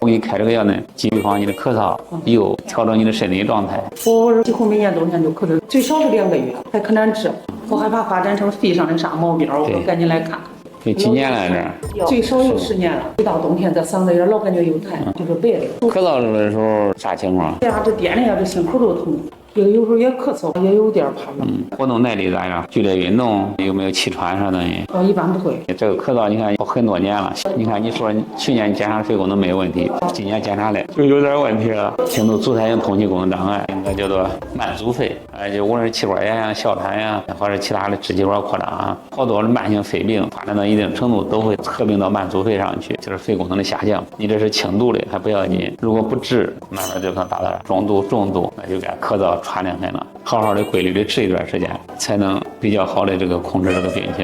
我给你开这个药呢，既预防你的咳嗽，又调整你的身体状态。我几乎每年冬天就咳嗽，最少是2个月，还可难治。我害怕发展成肺上的啥毛病，我就赶紧来看看。有几年了这？最少有10年了。一到冬天，这嗓子眼老感觉有痰，就是白的。咳嗽的时候啥情况？这颠的呀，这心口都疼。有时候也咳嗽，也有点怕冷。活动耐力咋样？剧烈运动有没有气喘啥东西？一般不会。这个咳嗽你看很多年了，你看你说去年检查肺功能没有问题，今年检查来就有点问题了，轻度阻塞性通气功能障碍，应该叫做慢阻肺，就无论是气管炎呀、哮喘呀，或者其他的支气管扩张啊，好多的慢性肺病发展到一定程度都会合并到慢阻肺上去，就是肺功能的下降。你这是轻度的还不要紧，如果不治，慢慢就可能达到中度、重度，那就该咳嗽喘两天了。好好的规律的吃一段时间，才能比较好的这个控制这个病情。